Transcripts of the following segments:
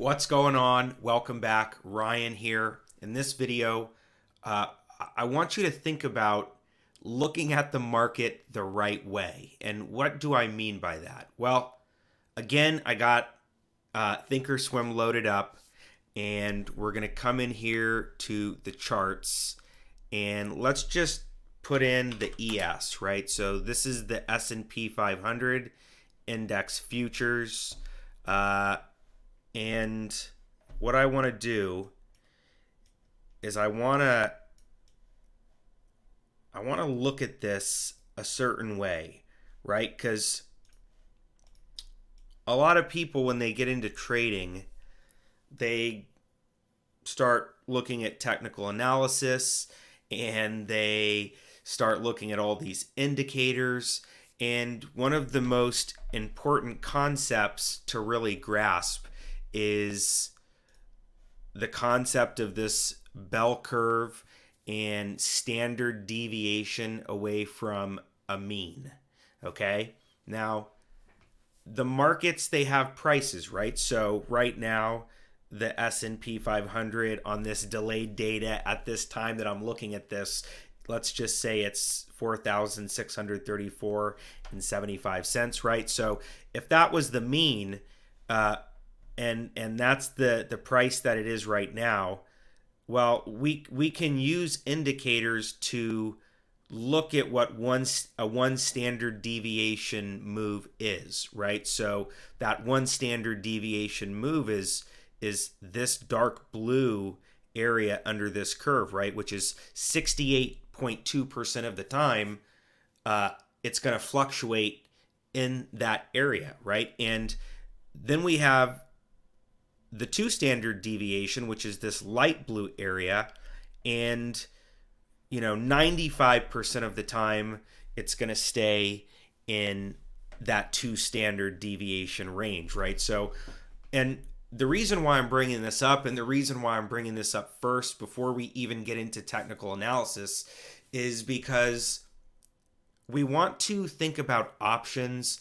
What's going on? Welcome back. Ryan here. In this video, I want you to think about looking at the market the right way. And what do I mean by that? Well, again, I got Thinkorswim loaded up, and we're going to come in here to the charts, and let's just put in the ES, right? So this is the S&P 500 index futures. And what I want to do is I want to look at this a certain way, right? Because a lot of people, when they get into trading, they start looking at technical analysis and they start looking at all these indicators. And one of the most important concepts to really grasp is the concept of this bell curve and standard deviation away from a mean. Okay? Now, the markets, they have prices, right? So right now, the S&P 500 on this delayed data at this time that I'm looking at this, let's just say it's 4,634 and 75 cents, right? So if that was the mean, and that's the price that it is right now, well, we can use indicators to look at what one standard deviation move is, right? So that one standard deviation move is this dark blue area under this curve, right? Which is 68.2% of the time, it's going to fluctuate in that area, right? And then we have the two standard deviation, which is this light blue area, and 95% of the time it's going to stay in that two standard deviation range, right? So, and the reason why I'm bringing this up, and the reason why I'm bringing this up first before we even get into technical analysis, is because we want to think about options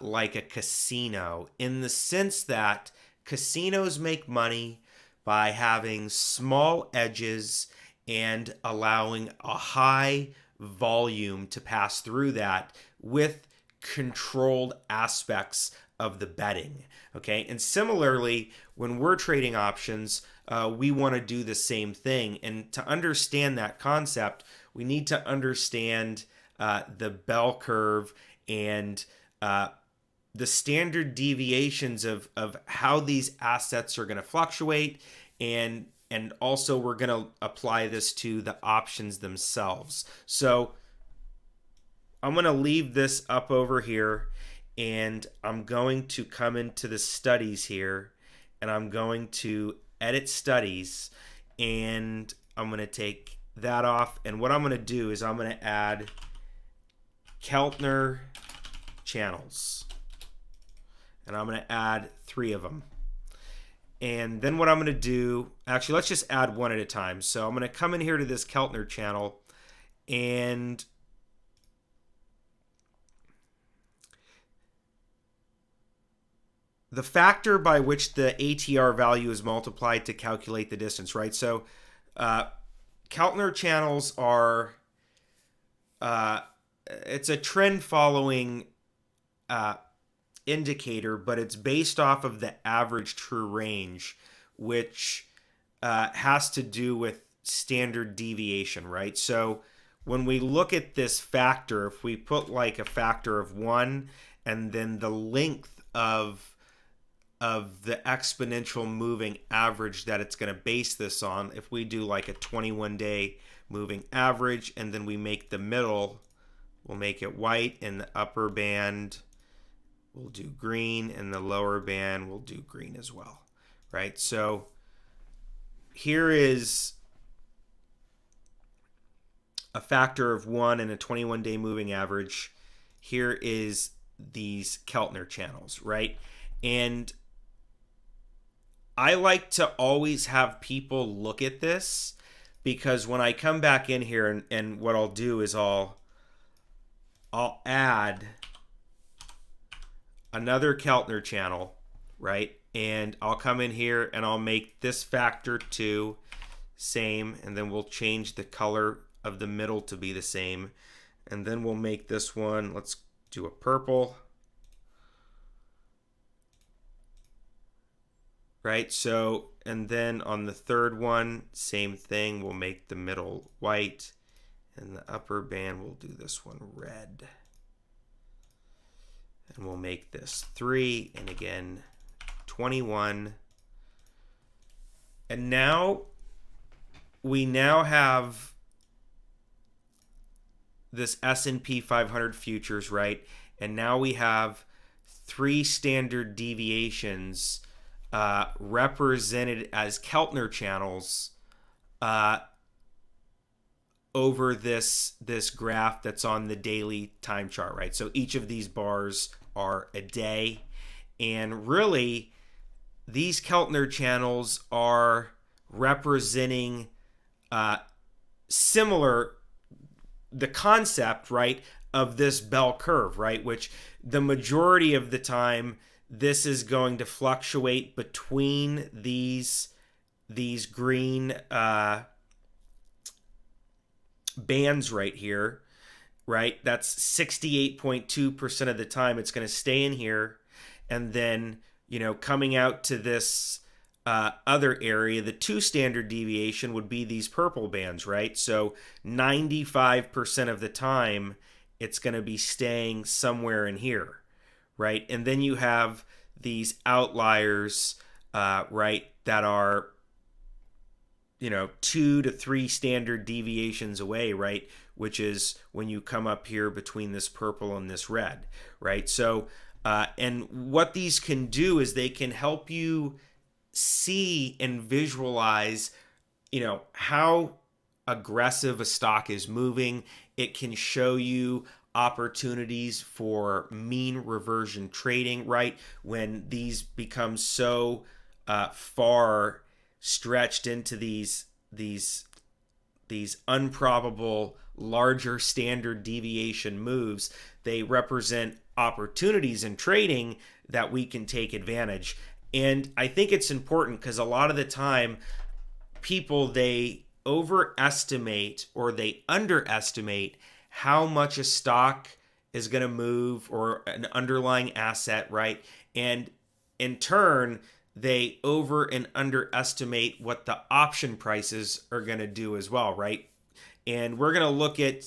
like a casino, in the sense that casinos make money by having small edges and allowing a high volume to pass through that with controlled aspects of the betting. Okay, and similarly, when we're trading options, we want to do the same thing. And to understand that concept, we need to understand the bell curve and the standard deviations of how these assets are going to fluctuate, and also we're going to apply this to the options themselves. So I'm going to leave this up over here, and I'm going to come into the studies here, and I'm going to edit studies, and I'm going to take that off. And what I'm going to do is I'm going to add Keltner channels, and I'm going to add 3 of them. And then what I'm going to do, actually, let's just add one at a time. So I'm going to come in here to this Keltner channel, and the factor by which the ATR value is multiplied to calculate the distance, right? So Keltner channels are, it's a trend following indicator, but it's based off of the average true range, which has to do with standard deviation, right? So when we look at this factor, if we put like a factor of 1 and then the length of the exponential moving average that it's going to base this on, if we do like a 21-day moving average, and then we make the middle, we'll make it white, and the upper band we'll do green, and the lower band we'll do green as well, right? So here is a factor of 1 and a 21-day moving average. Here is these Keltner channels, right? And I like to always have people look at this, because when I come back in here, and what I'll do is I'll add another Keltner channel, right? and I'll come in here and I'll make this factor 2 same, and then we'll change the color of the middle to be the same, and then we'll make this one, let's do a purple, right? So, and then on the third one, same thing, we'll make the middle white, and the upper band, we'll do this one red. And we'll make this 3, and again, 21. And now, we now have this S&P 500 futures, right? And now we have 3 standard deviations represented as Keltner channels over this graph that's on the daily time chart, right? So each of these bars are a day, and really these Keltner channels are representing similar, the concept, right, of this bell curve, right, which the majority of the time this is going to fluctuate between these green bands right here, right? That's 68.2% of the time it's going to stay in here, and then, you know, coming out to this other area, the 2 standard deviation would be these purple bands, right? So 95% of the time it's going to be staying somewhere in here, right? And then you have these outliers, right, that are, you know, 2 to 3 standard deviations away, right? Which is when you come up here between this purple and this red, right? So, and what these can do is they can help you see and visualize, you know, how aggressive a stock is moving. It can show you opportunities for mean reversion trading, right? When these become so far stretched into these improbable larger standard deviation moves, they represent opportunities in trading that we can take advantage. And I think it's important because a lot of the time people, they overestimate or they underestimate how much a stock is going to move, or an underlying asset, right? And in turn, they over and underestimate what the option prices are going to do as well, right? And we're going to look at,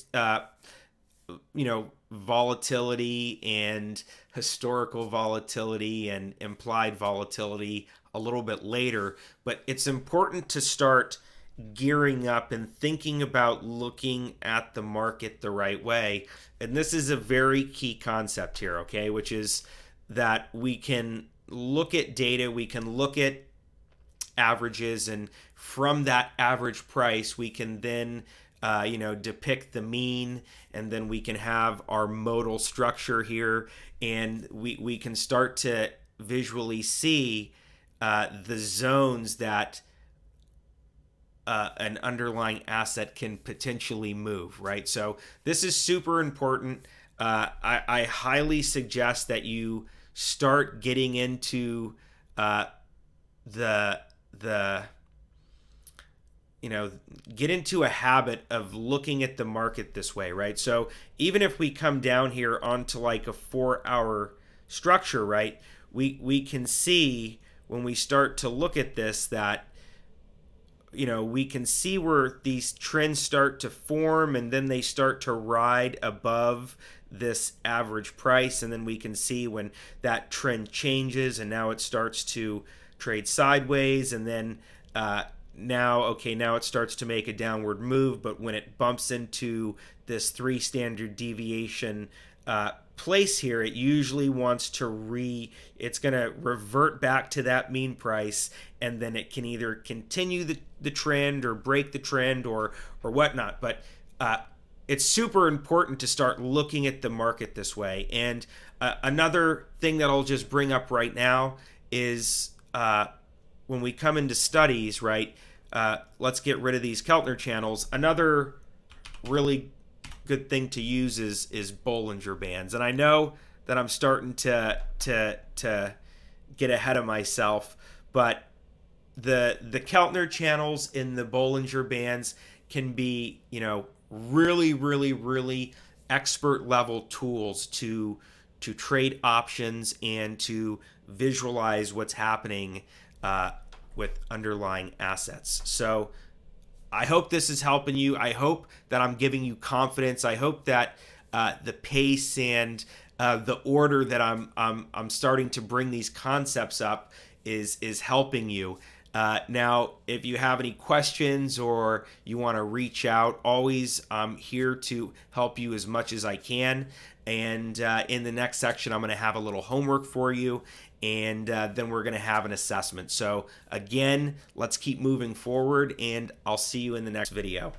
you know, volatility and historical volatility and implied volatility a little bit later, but it's important to start gearing up and thinking about looking at the market the right way. And this is a very key concept here, okay, which is that we can look at data, we can look at averages, and from that average price we can then you know, depict the mean, and then we can have our modal structure here, and we can start to visually see the zones that an underlying asset can potentially move, right? So this is super important. I highly suggest that you start getting into you know, get into a habit of looking at the market this way, right? So even if we come down here onto like a 4-hour structure, right, we can see when we start to look at this that, you know, we can see where these trends start to form, and then they start to ride above this average price, and then we can see when that trend changes and now it starts to trade sideways, and then now it starts to make a downward move, but when it bumps into this 3 standard deviation place here, it usually wants to it's going to revert back to that mean price, and then it can either continue the trend or break the trend or whatnot. But it's super important to start looking at the market this way. And another thing that I'll just bring up right now is when we come into studies, right, let's get rid of these Keltner channels. Another really good thing to use is Bollinger Bands. And I know that I'm starting to get ahead of myself, but the Keltner channels in the Bollinger Bands can be, really, really, really expert level tools to trade options and to visualize what's happening with underlying assets. So I hope this is helping you. I hope that I'm giving you confidence. I hope that the pace and the order that I'm starting to bring these concepts up is helping you. Now, if you have any questions or you want to reach out, always I'm here to help you as much as I can. And in the next section, I'm going to have a little homework for you, and then we're going to have an assessment. So again, let's keep moving forward, and I'll see you in the next video.